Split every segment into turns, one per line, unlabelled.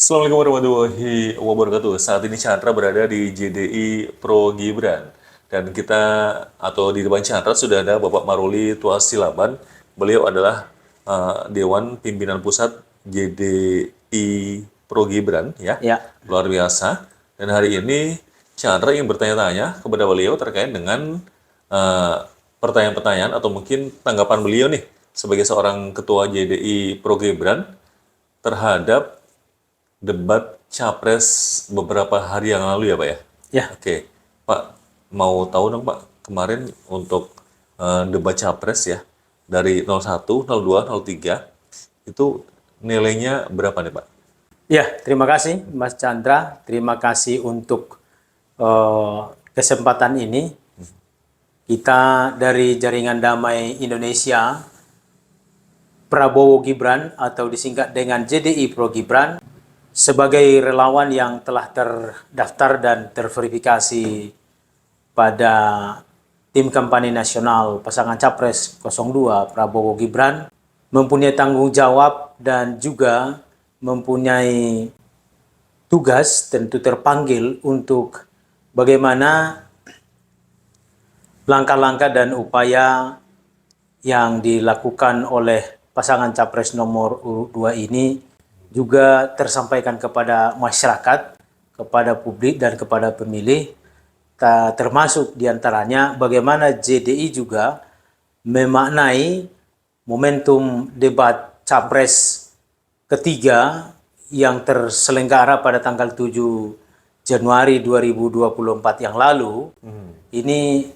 Assalamualaikum warahmatullahi wabarakatuh. Saat ini Chandra berada di JDI Pro Gibran. Dan kita, atau di depan Chandra sudah ada Bapak Maruli Tuasilaban. Beliau adalah Dewan Pimpinan Pusat JDI Pro Gibran, ya.
Ya,
Luar biasa. Dan hari ini Chandra ingin bertanya-tanya kepada beliau terkait dengan eh, pertanyaan-pertanyaan atau mungkin tanggapan beliau nih sebagai seorang Ketua JDI Pro Gibran terhadap debat Capres beberapa hari yang lalu ya Pak ya?
ya,
Oke, Pak mau tahu dong Pak, kemarin untuk debat Capres ya, dari 01, 02, 03, itu nilainya berapa nih Pak?
ya. Terima kasih, Mas Chandra. Terima kasih untuk kesempatan ini. Kita dari Jaringan Damai Indonesia, Prabowo Gibran atau disingkat dengan JDI Pro Gibran, sebagai relawan yang telah terdaftar dan terverifikasi pada tim kampanye nasional pasangan Capres 02 Prabowo Gibran, mempunyai tanggung jawab dan juga mempunyai tugas, tentu terpanggil untuk bagaimana langkah-langkah dan upaya yang dilakukan oleh pasangan Capres nomor 2 ini juga tersampaikan kepada masyarakat, kepada publik dan kepada pemilih, termasuk diantaranya bagaimana JDI juga memaknai momentum debat Capres ketiga yang terselenggara pada tanggal 7 Januari 2024 yang lalu. Ini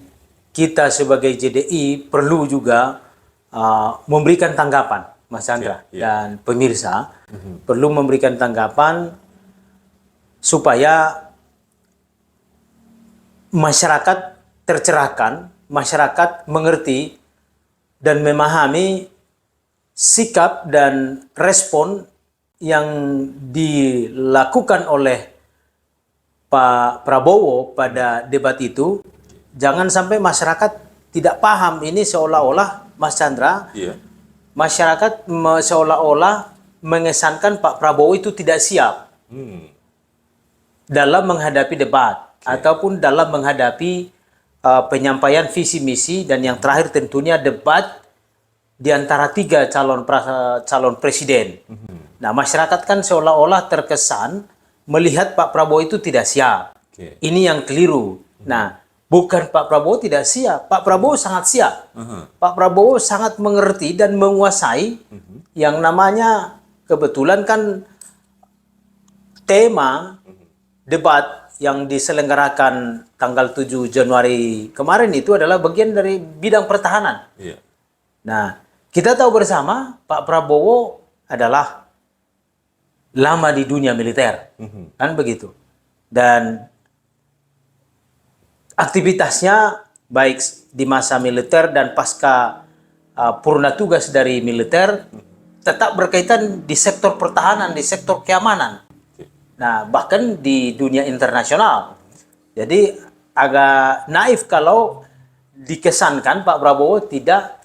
kita sebagai JDI perlu juga memberikan tanggapan, Mas Chandra dan pemirsa, perlu memberikan tanggapan supaya masyarakat tercerahkan, masyarakat mengerti dan memahami sikap dan respon yang dilakukan oleh Pak Prabowo pada debat itu. Jangan sampai masyarakat tidak paham, ini seolah-olah, Mas Chandra, masyarakat seolah-olah mengesankan Pak Prabowo itu tidak siap dalam menghadapi debat ataupun dalam menghadapi penyampaian visi misi dan yang terakhir tentunya debat di antara tiga calon presiden. Nah, masyarakat kan seolah-olah terkesan melihat Pak Prabowo itu tidak siap. Ini yang keliru. Nah, bukan Pak Prabowo tidak siap, Pak Prabowo sangat siap. Pak Prabowo sangat mengerti dan menguasai yang namanya, kebetulan kan tema debat yang diselenggarakan tanggal 7 Januari kemarin itu adalah bagian dari bidang pertahanan. Nah, kita tahu bersama Pak Prabowo adalah lama di dunia militer, kan begitu. Dan aktivitasnya baik di masa militer dan pasca purna tugas dari militer tetap berkaitan di sektor pertahanan, di sektor keamanan. Nah, bahkan di dunia internasional. Jadi agak naif kalau dikesankan Pak Prabowo tidak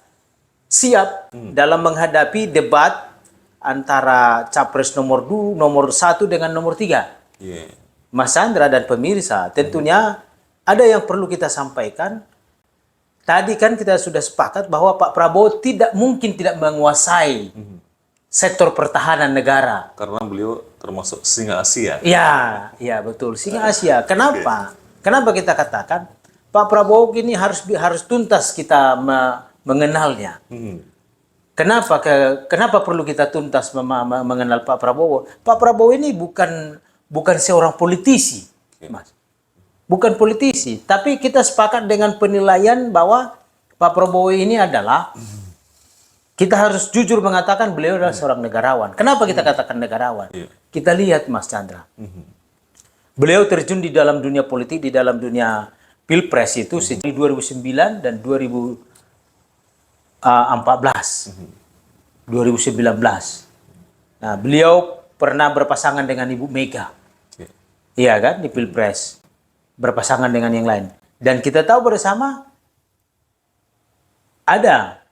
siap dalam menghadapi debat antara Capres nomor 1 dengan nomor 3. Mas Chandra dan pemirsa, tentunya ada yang perlu kita sampaikan. Tadi kan kita sudah sepakat bahwa Pak Prabowo tidak mungkin tidak menguasai sektor pertahanan negara.
Karena beliau termasuk singa Asia.
Ya betul, singa Asia. Kenapa? Kenapa kita katakan Pak Prabowo ini harus tuntas kita mengenalnya. Kenapa perlu kita tuntas mengenal Pak Prabowo? Pak Prabowo ini bukan seorang politisi, Mas. Bukan politisi, tapi kita sepakat dengan penilaian bahwa Pak Prabowo ini adalah, kita harus jujur mengatakan beliau adalah seorang negarawan. Kenapa kita katakan negarawan? Kita lihat, Mas Chandra. Beliau terjun di dalam dunia politik, di dalam dunia pilpres itu sejak 2009 dan 2014. 2019. Nah, beliau pernah berpasangan dengan Ibu Mega. Iya kan, di pilpres. Berpasangan dengan yang lain. Dan kita tahu bersama ada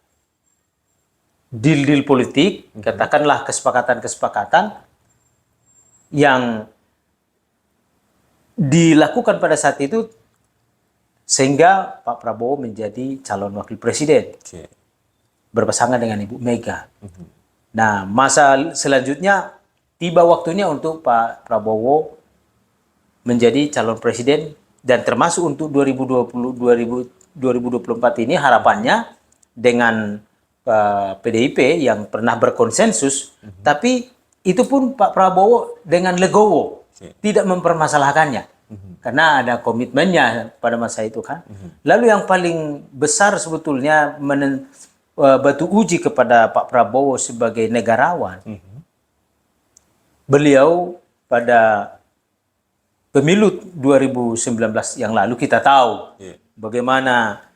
deal-deal politik, katakanlah kesepakatan-kesepakatan yang dilakukan pada saat itu sehingga Pak Prabowo menjadi calon wakil presiden
Oke.
berpasangan dengan Ibu Mega. Nah, masa selanjutnya tiba waktunya untuk Pak Prabowo menjadi calon presiden dan termasuk untuk 2024 ini harapannya dengan PDIP yang pernah berkonsensus, tapi itu pun Pak Prabowo dengan legowo, tidak mempermasalahkannya. Karena ada komitmennya pada masa itu kan. Lalu yang paling besar sebetulnya batu uji kepada Pak Prabowo sebagai negarawan. Beliau pada pemilu 2019 yang lalu kita tahu bagaimana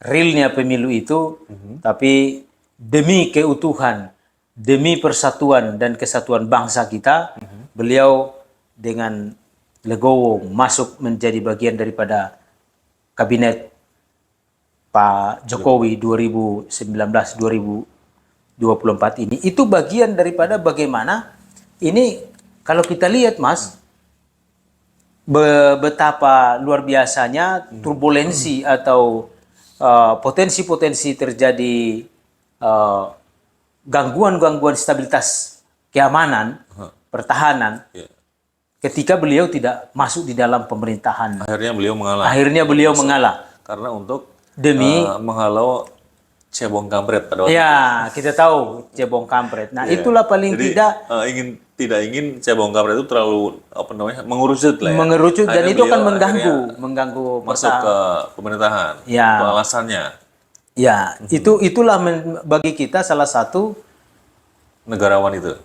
realnya pemilu itu, tapi demi keutuhan, demi persatuan dan kesatuan bangsa kita, beliau dengan legowo masuk menjadi bagian daripada kabinet Pak Jokowi 2019-2024 ini. Itu bagian daripada bagaimana ini kalau kita lihat Mas, betapa luar biasanya turbulensi atau potensi-potensi terjadi gangguan-gangguan stabilitas keamanan, pertahanan, ketika beliau tidak masuk di dalam pemerintahan.
Akhirnya beliau mengalah.
Akhirnya beliau mengalah.
Karena untuk
Demi
menghalau cebong kampret pada waktu itu.
ya, kita tahu cebong kampret. Nah, itulah paling
Jadi,
tidak
tidak ingin cebong kampret itu terlalu mengerucut lah ya.
mengerucut dan
Akhirnya
itu kan
beliau
mengganggu
masuk ke pemerintahan.
Ya.
Itu alasannya.
Ya, itulah bagi kita salah satu
Negarawan itu.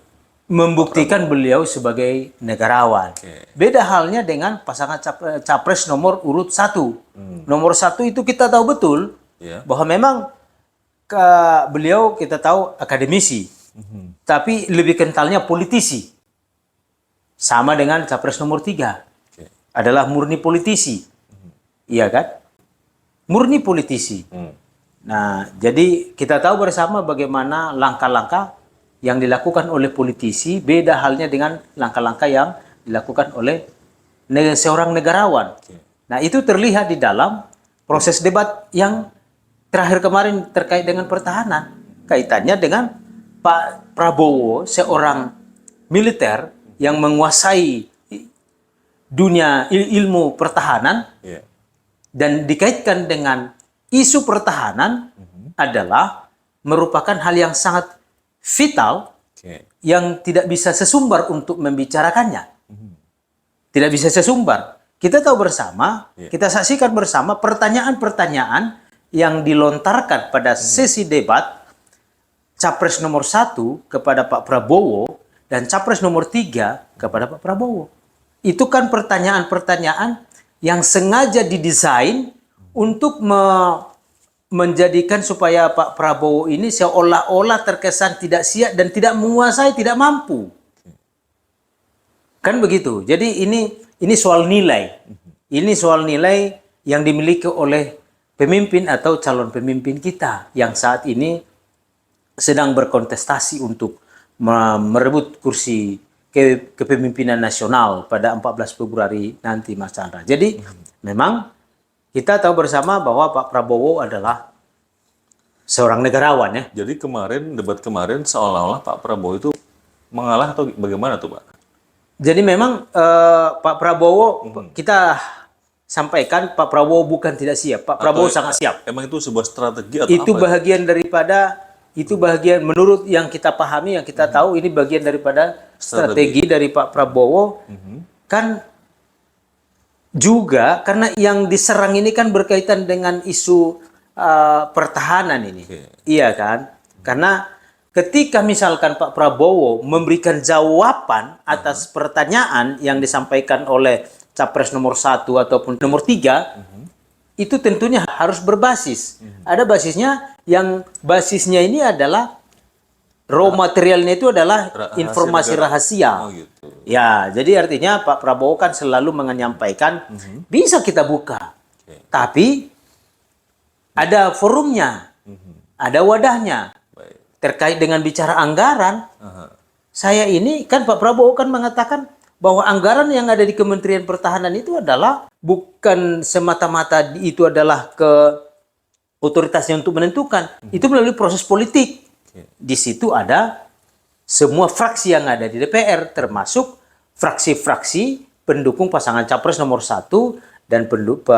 membuktikan beliau sebagai negarawan. Beda halnya dengan pasangan capres nomor urut 1. Nomor 1 itu kita tahu betul bahwa memang beliau kita tahu akademisi, tapi lebih kentalnya politisi. Sama dengan capres nomor 3. Adalah murni politisi. Iya kan? Murni politisi. Nah, jadi kita tahu bersama bagaimana langkah-langkah yang dilakukan oleh politisi beda halnya dengan langkah-langkah yang dilakukan oleh seorang negarawan. Nah, itu terlihat di dalam proses debat yang terakhir kemarin terkait dengan pertahanan. Kaitannya dengan Pak Prabowo, seorang militer yang menguasai dunia ilmu pertahanan dan dikaitkan dengan isu pertahanan adalah merupakan hal yang sangat vital yang tidak bisa sesumbar untuk membicarakannya. Tidak bisa sesumbar. Kita tahu bersama, kita saksikan bersama pertanyaan-pertanyaan yang dilontarkan pada sesi debat Capres nomor 1 kepada Pak Prabowo dan Capres nomor 3 kepada Pak Prabowo. Itu kan pertanyaan-pertanyaan yang sengaja didesain untuk menjadikan supaya Pak Prabowo ini seolah-olah terkesan tidak siap dan tidak menguasai, tidak mampu. Kan begitu. Jadi ini soal nilai. Ini soal nilai yang dimiliki oleh pemimpin atau calon pemimpin kita yang saat ini sedang berkontestasi untuk merebut kursi kepemimpinan nasional pada 14 Februari nanti, Mas Chandra. Jadi memang kita tahu bersama bahwa Pak Prabowo adalah seorang negarawan ya.
Jadi debat kemarin seolah-olah Pak Prabowo itu mengalah atau bagaimana tuh Pak?
Jadi memang Pak Prabowo kita sampaikan Pak Prabowo bukan tidak siap. Pak Prabowo sangat siap.
Emang itu sebuah strategi atau
Itu
apa?
bagian daripada menurut yang kita pahami, yang kita tahu ini bagian daripada strategi dari Pak Prabowo. Kan juga karena yang diserang ini kan berkaitan dengan isu pertahanan ini. Iya kan? Karena ketika misalkan Pak Prabowo memberikan jawaban atas pertanyaan yang disampaikan oleh Capres nomor 1 ataupun nomor 3, itu tentunya harus berbasis. Ada basisnya, yang basisnya ini adalah raw materialnya itu adalah informasi rahasia.
Oh, gitu.
Ya, jadi artinya Pak Prabowo kan selalu menyampaikan bisa kita buka, tapi ada forumnya, ada wadahnya. Terkait dengan bicara anggaran, saya ini kan Pak Prabowo kan mengatakan bahwa anggaran yang ada di Kementerian Pertahanan itu adalah bukan semata-mata itu adalah ke otoritasnya untuk menentukan. Itu melalui proses politik. Di situ ada semua fraksi yang ada di DPR, termasuk fraksi-fraksi pendukung pasangan capres nomor 1 dan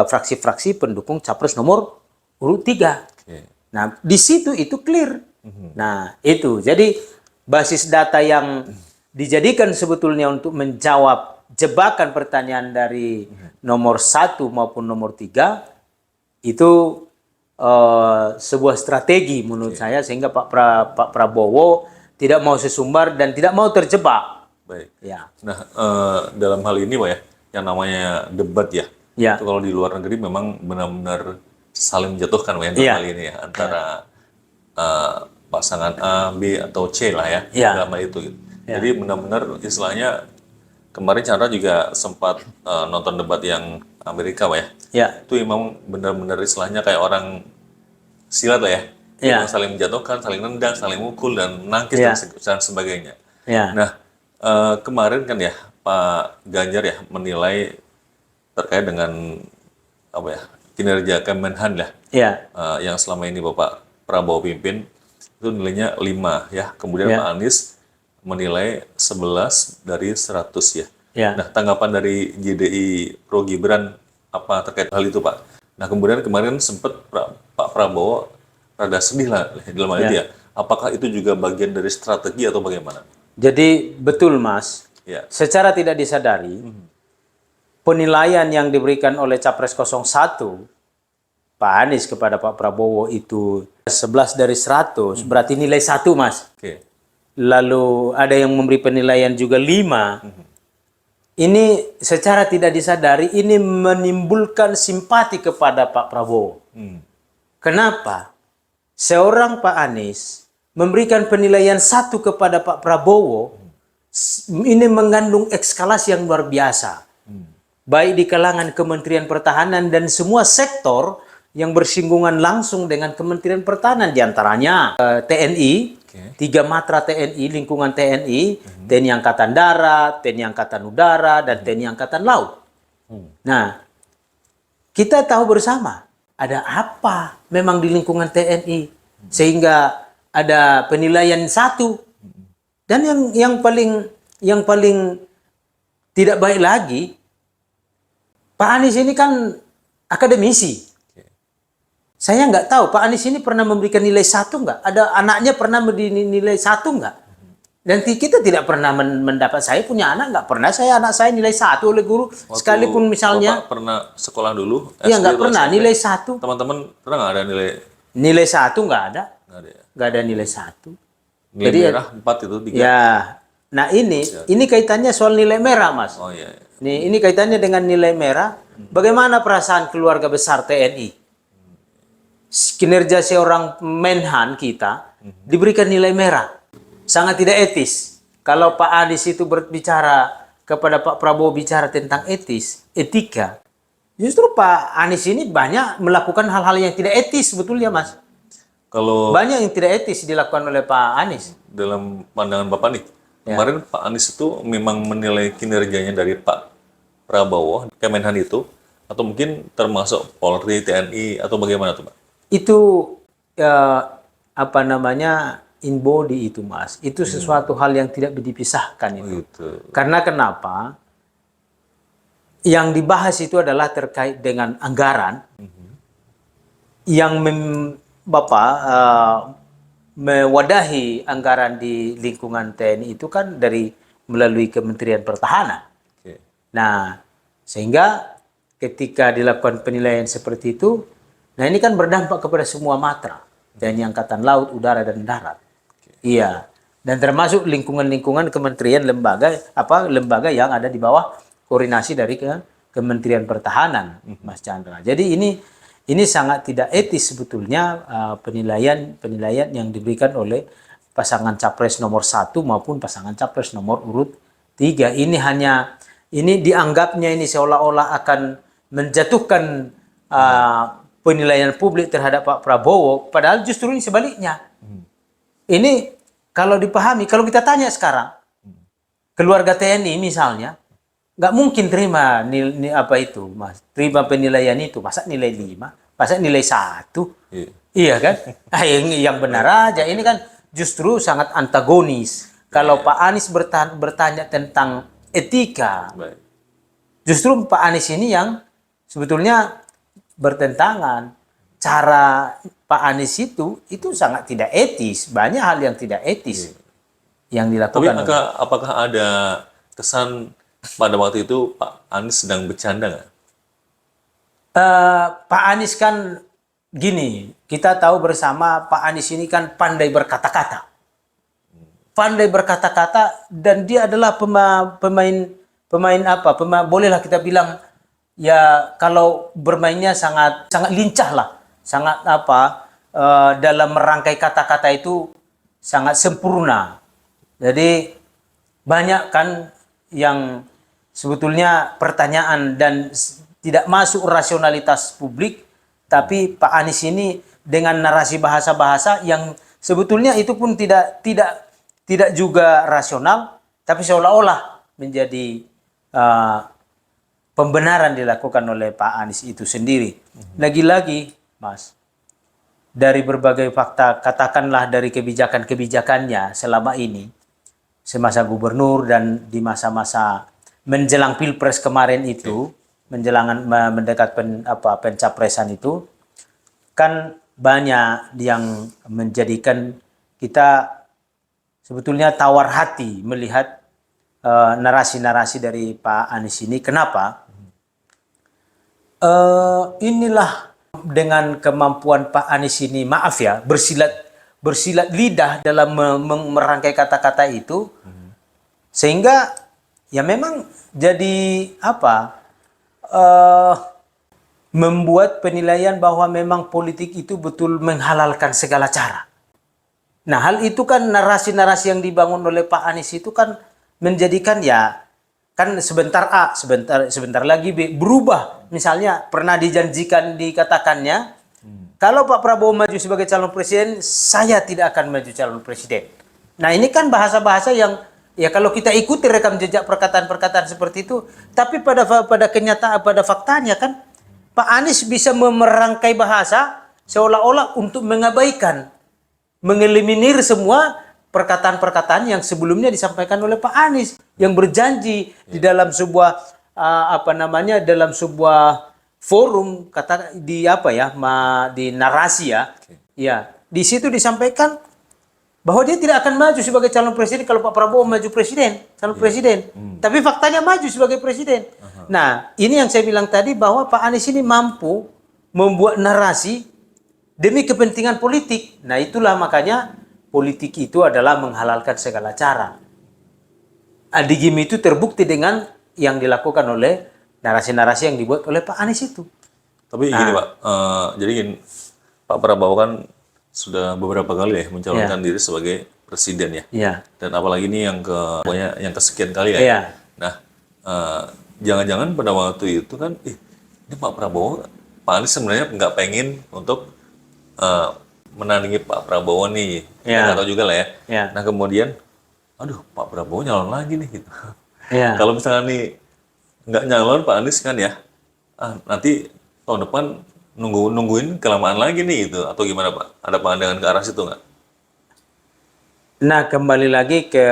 fraksi-fraksi pendukung capres nomor urut 3. Nah, di situ itu clear. Nah, itu. Jadi, basis data yang dijadikan sebetulnya untuk menjawab jebakan pertanyaan dari nomor 1 maupun nomor 3, itu sebuah strategi menurut saya, sehingga Pak Prabowo tidak mau sesumbar dan tidak mau terjebak.
Baik.
Ya.
Nah, dalam hal ini, Pak ya, yang namanya debat ya,
Ya.
itu kalau di luar negeri memang benar-benar saling menjatuhkan, Pak ya, dalam
Iya.
hal ini ya, antara pasangan A, B, atau C lah ya,
Iya.
dalam hal itu. Jadi benar-benar istilahnya, kemarin Chandra juga sempat nonton debat yang Amerika, Pak ya.
Ya.
Itu memang benar-benar istilahnya kayak orang silat lah ya.
Iya.
Yang saling menjatuhkan, saling nendang, saling mukul, dan menangkis,
Iya.
dan sebagainya.
Ya.
Nah, kemarin kan ya Pak Ganjar ya menilai terkait dengan apa ya, kinerja Kemenhan lah,
Ya.
yang selama ini Bapak Prabowo pimpin, itu nilainya 5 ya. Kemudian
Ya.
Pak Anies menilai 11 dari 100 ya.
Ya.
Nah, tanggapan dari JDI Pro Gibran apa terkait hal itu, Pak? Nah, kemudian kemarin sempat Pak Prabowo rada sedih lah dalam hal itu ya. Apakah itu juga bagian dari strategi atau bagaimana?
Jadi betul, Mas.
Ya.
Secara tidak disadari, penilaian yang diberikan oleh Capres 01 Pak Anies kepada Pak Prabowo itu 11 dari 100, berarti nilai 1, Mas.
Oke.
Lalu ada yang memberi penilaian juga 5. Ini secara tidak disadari ini menimbulkan simpati kepada Pak Prabowo. Kenapa? Seorang Pak Anies memberikan penilaian 1 kepada Pak Prabowo, ini mengandung eskalasi yang luar biasa. Baik di kalangan Kementerian Pertahanan dan semua sektor yang bersinggungan langsung dengan Kementerian Pertahanan, diantaranya TNI, 3 matra TNI, lingkungan TNI, TNI Angkatan Darat, TNI Angkatan Udara, dan TNI Angkatan Laut. Nah, kita tahu bersama, ada apa memang di lingkungan TNI, sehingga ada penilaian 1. Dan yang paling tidak baik lagi, Pak Anies ini kan akademisi. Saya nggak tahu Pak Anies ini pernah memberikan nilai 1 nggak? Ada anaknya pernah nilai 1 nggak? Dan kita tidak pernah mendapat, saya punya anak nggak pernah anak saya nilai 1 oleh guru. Sekalipun misalnya.
Bapak pernah sekolah dulu?
Iya, nggak
atau
pernah
SMP?
nilai 1.
Teman-teman pernah nggak ada nilai?
Nilai 1 nggak ada.
Nggak ada ya?
Nggak ada nilai 1.
Nilai
Jadi,
merah 4 itu 3.
Ya, nah ini kaitannya soal nilai merah, Mas.
Oh iya. Iya.
Ini kaitannya dengan nilai merah. Bagaimana perasaan keluarga besar TNI? Kinerja seorang Menhan kita diberikan nilai merah. Sangat tidak etis. Kalau Pak Anies itu berbicara kepada Pak Prabowo bicara tentang etika. Justru Pak Anies ini banyak melakukan hal-hal yang tidak etis sebetulnya, Mas.
Kalau
Banyak yang tidak etis dilakukan oleh Pak Anies.
dalam pandangan Bapak nih, kemarin Pak Anies itu memang menilai kinerjanya dari Pak Prabowo, Kemenhan itu, atau mungkin termasuk Polri, TNI, atau bagaimana tuh, Pak?
Itu in body itu, Mas. Itu sesuatu hal yang tidak dipisahkan itu.
Gitu.
Karena kenapa? Yang dibahas itu adalah terkait dengan anggaran yang mewadahi anggaran di lingkungan TNI itu kan melalui Kementerian Pertahanan.
Oke.
Nah, sehingga ketika dilakukan penilaian seperti itu, nah ini kan berdampak kepada semua matra, TNI Angkatan Laut, Udara, dan Darat. Iya, dan termasuk lingkungan-lingkungan kementerian lembaga yang ada di bawah koordinasi dari Kementerian Pertahanan, Mas Chandra. Jadi ini sangat tidak etis sebetulnya penilaian yang diberikan oleh pasangan capres nomor 1 maupun pasangan capres nomor urut 3. Ini dianggapnya ini seolah-olah akan menjatuhkan penilaian publik terhadap Pak Prabowo, padahal justru ini sebaliknya. Ini kalau dipahami, kalau kita tanya sekarang, keluarga TNI misalnya, nggak mungkin terima apa itu, Mas. Terima penilaian itu, masa nilai 5, masa nilai 1.
Iya.
Iya kan? Ah, yang benar aja. Ini kan justru sangat antagonis. Kalau
Iya.
Pak Anies bertanya tentang etika,
Baik.
justru Pak Anies ini yang sebetulnya bertentangan. Cara Pak Anies itu sangat tidak etis. Banyak hal yang tidak etis yang
Tapi
dilakukan oleh.
apakah ada kesan pada waktu itu Pak Anies sedang bercanda nggak?
Pak Anies kan gini, kita tahu bersama Pak Anies ini kan pandai berkata-kata. Pandai berkata-kata dan dia adalah pemain apa? Bolehlah kita bilang ya kalau bermainnya sangat sangat lincah lah. Sangat apa? Dalam merangkai kata-kata itu sangat sempurna. Jadi banyak kan yang sebetulnya pertanyaan dan tidak masuk rasionalitas publik, tapi Pak Anies ini dengan narasi bahasa-bahasa yang sebetulnya itu pun tidak juga rasional, tapi seolah-olah menjadi pembenaran dilakukan oleh Pak Anies itu sendiri. Lagi-lagi, Mas, dari berbagai fakta, katakanlah dari kebijakan-kebijakannya selama ini, semasa gubernur dan di masa-masa menjelang pilpres kemarin itu, mendekat pencapresan itu, kan banyak yang menjadikan kita sebetulnya tawar hati melihat narasi-narasi dari Pak Anies ini. Kenapa? Inilah dengan kemampuan Pak Anies ini, maaf ya, bersilat lidah dalam merangkai kata-kata itu, sehingga ya memang jadi apa? Membuat penilaian bahwa memang politik itu betul menghalalkan segala cara. Nah, hal itu kan narasi-narasi yang dibangun oleh Pak Anies itu kan menjadikan ya kan sebentar A, sebentar lagi B, berubah. Misalnya pernah dijanjikan dikatakannya, kalau Pak Prabowo maju sebagai calon presiden, saya tidak akan maju calon presiden. Nah, ini kan bahasa-bahasa yang ya kalau kita ikuti rekam jejak perkataan-perkataan seperti itu, tapi pada kenyataan, pada faktanya kan Pak Anies bisa merangkai bahasa seolah-olah untuk mengabaikan, mengeliminir semua perkataan-perkataan yang sebelumnya disampaikan oleh Pak Anies yang berjanji di dalam sebuah dalam sebuah forum di narasi ya. Ya, di situ disampaikan bahwa dia tidak akan maju sebagai calon presiden kalau Pak Prabowo maju calon presiden. Tapi faktanya maju sebagai presiden. Nah, ini yang saya bilang tadi bahwa Pak Anies ini mampu membuat narasi demi kepentingan politik. Nah, itulah makanya politik itu adalah menghalalkan segala cara. Adigim itu terbukti dengan yang dilakukan oleh narasi-narasi yang dibuat oleh Pak Anies itu.
Tapi gini Pak, jadi gini, Pak Prabowo kan sudah beberapa kali ya mencalonkan diri sebagai presiden ya.
Iya.
Dan apalagi ini pokoknya yang kesekian kali ya.
Iya.
Nah, jangan-jangan pada waktu itu kan, ini Pak Prabowo, Pak Anies sebenarnya nggak pengen untuk menandingi Pak Prabowo nih.
Iya.
Nggak tahu juga lah ya.
Iya.
Nah kemudian, aduh Pak Prabowo nyalon lagi nih gitu.
Iya.
Kalau misalnya nih nggak nyalon Pak Anies kan ya, nanti tahun depan nungguin kelamaan lagi nih gitu, atau gimana Pak? Ada pandangan ke arah situ nggak?
Nah, kembali lagi ke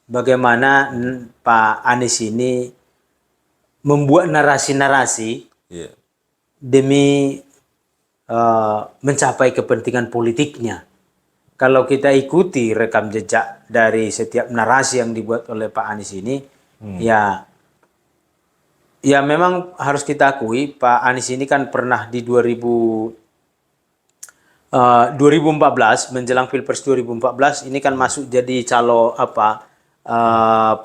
bagaimana Pak Anies ini membuat narasi-narasi
Iya.
demi mencapai kepentingan politiknya. Kalau kita ikuti rekam jejak dari setiap narasi yang dibuat oleh Pak Anies ini, ya memang harus kita akui Pak Anies ini kan pernah di 2014 menjelang Pilpres 2014 ini kan masuk jadi calon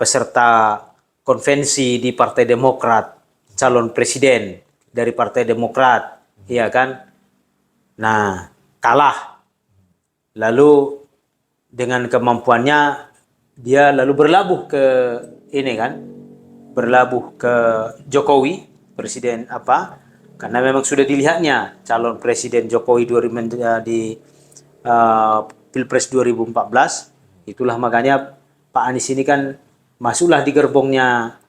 peserta konvensi di Partai Demokrat, calon presiden dari Partai Demokrat, iya kan? Nah, kalah. Lalu dengan kemampuannya dia lalu berlabuh ke berlabuh ke Jokowi, presiden karena memang sudah dilihatnya calon presiden Jokowi di Pilpres 2014. Itulah makanya Pak Anies ini kan masuklah di gerbongnya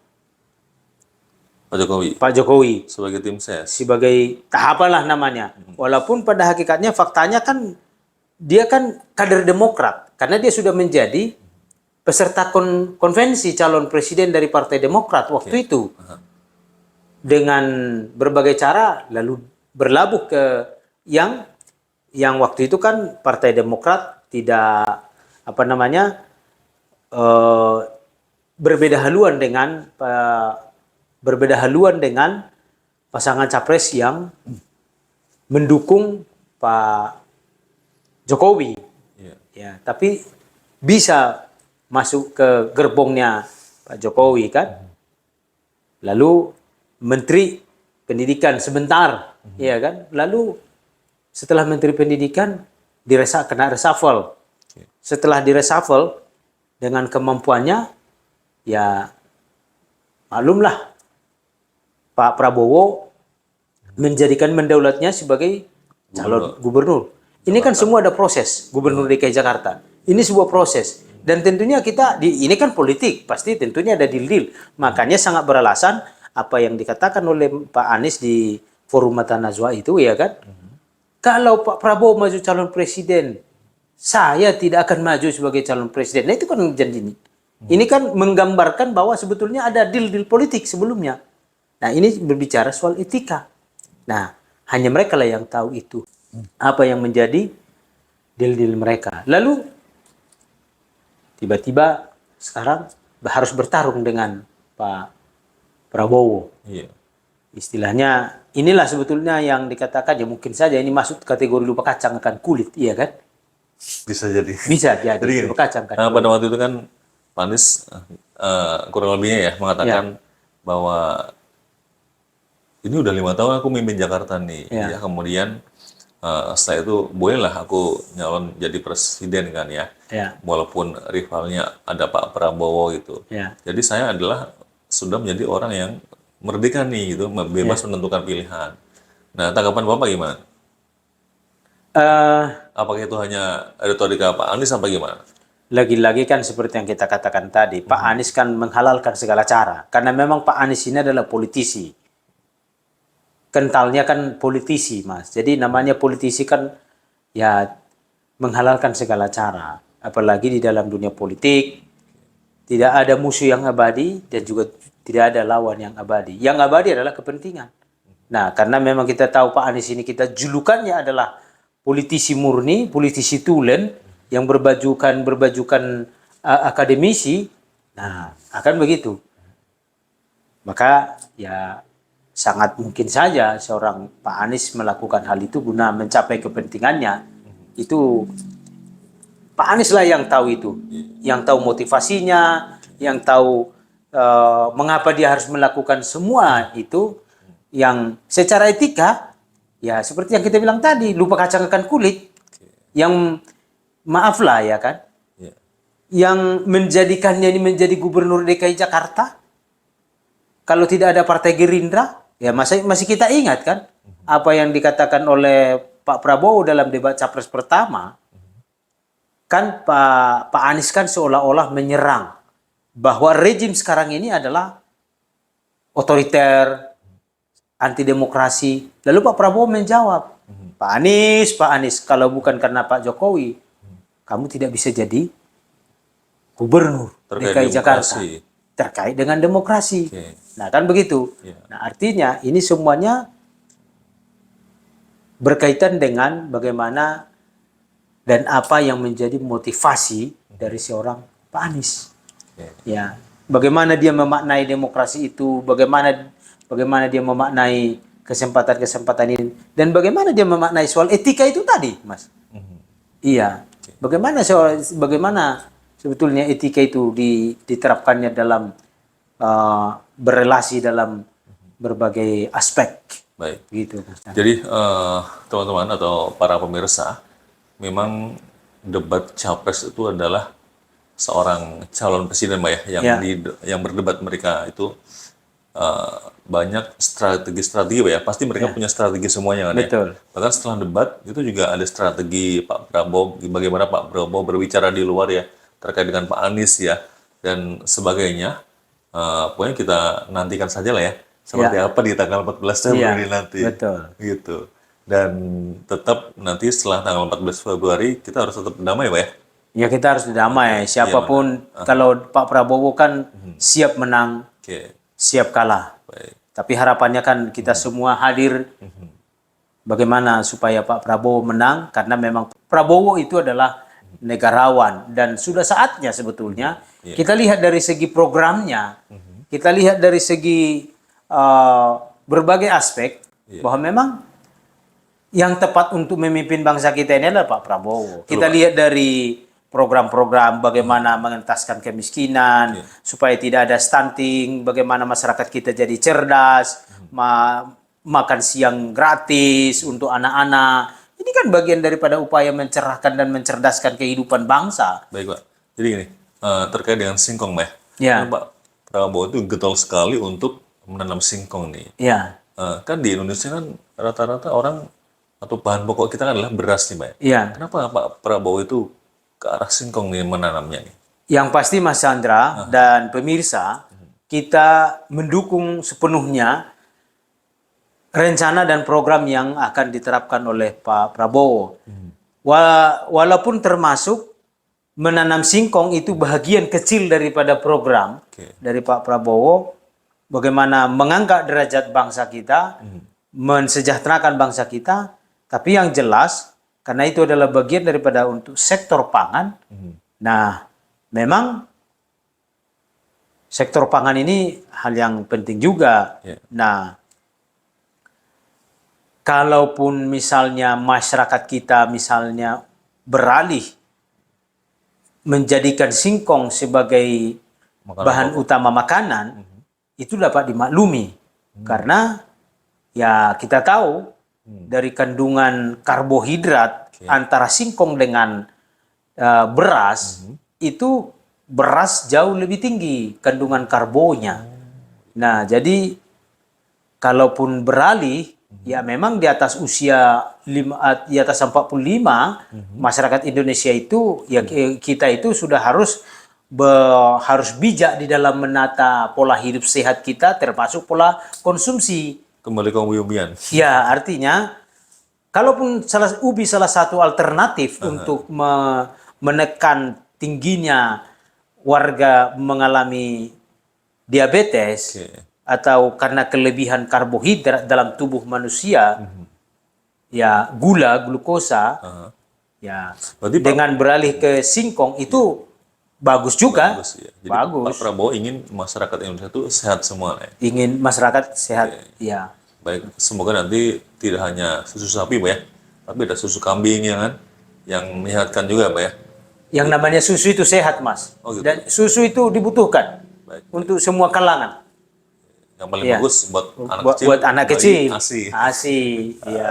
Pak Jokowi
Pak Jokowi
sebagai tim ses.
sebagai tahapan lah namanya. Walaupun pada hakikatnya faktanya kan dia kan kader Demokrat karena dia sudah menjadi peserta konvensi calon presiden dari Partai Demokrat waktu itu. Dengan berbagai cara lalu berlabuh ke yang waktu itu kan Partai Demokrat tidak apa namanya berbeda haluan dengan pasangan capres yang mendukung Pak Jokowi.
Iya.
Ya, tapi bisa masuk ke gerbongnya Pak Jokowi kan. Lalu Menteri Pendidikan sebentar, ya kan. Lalu setelah Menteri Pendidikan kena reshuffle. Setelah direshuffle dengan kemampuannya, ya maklumlah Pak Prabowo mendaulatnya sebagai calon gubernur. Ini kan semua ada proses gubernur DKI Jakarta. Ini sebuah proses. Dan tentunya ini kan politik, pasti tentunya ada deal-deal. Makanya sangat beralasan apa yang dikatakan oleh Pak Anies di Forum Mata Najwa itu, ya kan? Kalau Pak Prabowo maju calon presiden, saya tidak akan maju sebagai calon presiden. Nah itu kan janji ini. Ini kan menggambarkan bahwa sebetulnya ada deal-deal politik sebelumnya. Nah ini berbicara soal etika. Nah hanya mereka lah yang tahu itu. Apa yang menjadi deal-deal mereka. Lalu tiba-tiba sekarang harus bertarung dengan Pak Prabowo.
Iya.
Istilahnya inilah sebetulnya yang dikatakan ya mungkin saja ini masuk kategori lupa kacang akan kulit, iya kan?
Bisa jadi.
Bisa jadi
Jadi gini,
lupa kacang kan.
pada waktu itu kan Pak Anies kurang lebihnya ya mengatakan bahwa ini udah 5 tahun aku mimpin Jakarta nih. Ya, kemudian setelah itu bolehlah aku nyalon jadi presiden kan ya.
Ya.
Walaupun rivalnya ada Pak Prabowo gitu.
Ya.
Jadi saya adalah sudah menjadi orang yang merdeka nih gitu, bebas menentukan pilihan. Nah, tanggapan Bapak gimana? Apakah itu hanya retorika Pak Anies apa gimana?
Lagi-lagi kan seperti yang kita katakan tadi, Pak Anies kan menghalalkan segala cara. Karena memang Pak Anies ini adalah politisi. Kentalnya kan politisi, Mas. Jadi namanya politisi kan ya menghalalkan segala cara. Apalagi di dalam dunia politik, tidak ada musuh yang abadi dan juga tidak ada lawan yang abadi. Yang abadi adalah kepentingan. Nah, karena memang kita tahu Pak Anies ini kita julukannya adalah politisi murni, politisi tulen yang berbajukan akademisi. Nah, akan begitu. Maka ya sangat mungkin saja seorang Pak Anies melakukan hal itu guna mencapai kepentingannya. Itu Pak Anies lah yang tahu itu, yang tahu motivasinya, yang tahu mengapa dia harus melakukan semua itu, yang secara etika, ya seperti yang kita bilang tadi, lupa kacang akan kulit, yang maaf lah ya kan, yang menjadikannya ini menjadi gubernur DKI Jakarta, kalau tidak ada Partai Gerindra, ya masih kita ingat kan, apa yang dikatakan oleh Pak Prabowo dalam debat Capres pertama, kan Pak Anies kan seolah-olah menyerang bahwa rejim sekarang ini adalah otoriter, anti demokrasi. Lalu Pak Prabowo menjawab, Pak Anies, kalau bukan karena Pak Jokowi, kamu tidak bisa jadi gubernur DKI Jakarta. Terkait dengan demokrasi. Nah kan begitu. Nah artinya ini semuanya berkaitan dengan bagaimana dan apa yang menjadi motivasi dari seorang Pak Anies. Ya, bagaimana dia memaknai demokrasi itu, bagaimana dia memaknai kesempatan-kesempatan ini, dan bagaimana dia memaknai soal etika itu tadi, Mas. Iya. Bagaimana sebetulnya etika itu diterapkannya dalam berelasi dalam berbagai aspek.
Baik.
Gitu.
Jadi teman-teman atau para pemirsa, memang debat capres itu adalah seorang calon presiden, Mbak ya, yang berdebat mereka itu banyak strategi-strategi, Mbak ya. Pasti mereka punya strategi semuanya kan ya.
Betul.
Bahkan setelah debat itu juga ada strategi Pak Prabowo, bagaimana Pak Prabowo berbicara di luar ya terkait dengan Pak Anies ya dan sebagainya. Pokoknya kita nantikan saja lah ya seperti apa di tanggal 14 Februari
Iya,
nanti.
betul.
Gitu. Dan tetap nanti setelah tanggal 14 Februari kita harus tetap damai, Pak ya.
Ya kita harus damai. Siapapun, kalau Pak Prabowo kan siap menang,
Oke,
siap kalah.
baik.
Tapi harapannya kan kita semua hadir bagaimana supaya Pak Prabowo menang, karena memang Prabowo itu adalah negarawan dan sudah saatnya sebetulnya kita lihat dari segi programnya, kita lihat dari segi berbagai aspek bahwa memang yang tepat untuk memimpin bangsa kita ini adalah Pak Prabowo. Kita lihat dari program-program bagaimana mengentaskan kemiskinan, supaya tidak ada stunting, bagaimana masyarakat kita jadi cerdas, makan siang gratis untuk anak-anak. Ini kan bagian daripada upaya mencerahkan dan mencerdaskan kehidupan bangsa.
Baik, Pak. Jadi gini, terkait dengan singkong, Pak.
Ya.
Karena Pak Prabowo itu getol sekali untuk menanam singkong nih.
Ya,
Kan di Indonesia kan rata-rata orang atau bahan pokok kita kan adalah beras nih, Pak.
ya.
Kenapa Pak Prabowo itu ke arah singkong nih menanamnya nih?
Yang pasti Mas Chandra dan pemirsa, kita mendukung sepenuhnya rencana dan program yang akan diterapkan oleh Pak Prabowo. Walaupun termasuk menanam singkong itu bagian kecil daripada program dari Pak Prabowo, bagaimana mengangkat derajat bangsa kita, mensejahterakan bangsa kita, tapi yang jelas, karena itu adalah bagian daripada untuk sektor pangan. Nah, memang sektor pangan ini hal yang penting juga. Nah, kalaupun misalnya masyarakat kita misalnya beralih menjadikan singkong sebagai bahan utama makanan, itu dapat dimaklumi. Karena ya kita tahu dari kandungan karbohidrat antara singkong dengan beras, itu beras jauh lebih tinggi kandungan karbonya. Nah, jadi kalaupun beralih, ya memang di atas usia di atas 45, masyarakat Indonesia itu, ya kita itu sudah harus bijak di dalam menata pola hidup sehat kita, termasuk pola konsumsi.
Kembali ke umbi-umbian.
Ya, artinya kalaupun ubi salah satu alternatif untuk menekan tingginya warga mengalami diabetes atau karena kelebihan karbohidrat dalam tubuh manusia, ya glukosa, ya
Berarti
dengan beralih ke singkong itu bagus juga.
bagus ya. Jadi Pak Prabowo ingin masyarakat Indonesia itu sehat semua, ya.
Ingin masyarakat sehat, ya.
Baik, semoga nanti tidak hanya susu sapi, Pak ya, tapi ada susu kambing ya kan, yang menyehatkan juga, Pak ya.
Yang namanya susu itu sehat, Mas.
Oh, gitu.
Dan susu itu dibutuhkan untuk semua kalangan.
Yang paling bagus buat anak kecil.
Buat anak kecil.
ASI.
ASI, ya.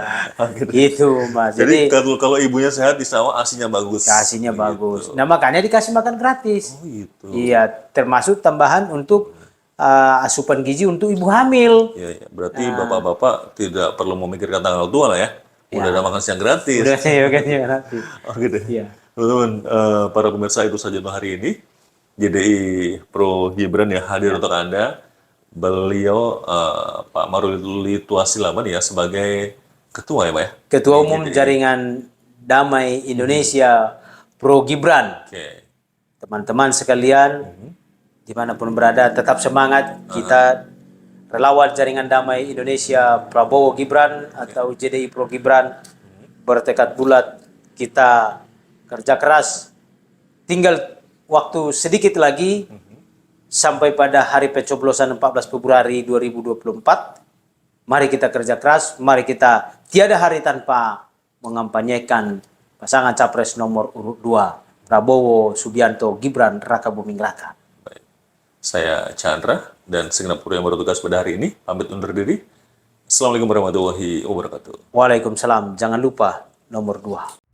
Gitu.
Gitu, Mas.
Jadi kalau ibunya sehat, di sawah ASINya bagus.
ASINya bagus. Nah, makanya dikasih makan gratis.
Oh gitu.
Iya, termasuk tambahan untuk asupan gizi untuk ibu hamil.
Iya, ya. Berarti bapak-bapak tidak perlu memikirkan tanggal tua lah ya. Udah ada makan siang gratis.
Udah saya makan siang gratis.
Oh gitu.
Iya.
Teman-teman, para pemirsa, itu saja untuk hari ini. JDI Pro Gibran ya hadir untuk Anda. Beliau Pak Maruli Tuasilaman ya sebagai ketua ya Pak ya?
Ketua Umum Jaringan Damai Indonesia Pro Gibran.
Oke.
Teman-teman sekalian, dimanapun berada, tetap semangat. Kita relawan Jaringan Damai Indonesia Prabowo Gibran atau JDI Pro Gibran bertekad bulat, kita kerja keras. Tinggal waktu sedikit lagi sampai pada hari pencoblosan 14 Februari 2024. Mari kita kerja keras, mari kita tiada hari tanpa mengampanyekan pasangan capres nomor urut 2, Prabowo Subianto Gibran Raka Buming Raka.
Baik. Saya Chandra dan segenap kru yang bertugas pada hari ini pamit undur diri. Assalamualaikum warahmatullahi wabarakatuh.
Waalaikumsalam. Jangan lupa nomor 2.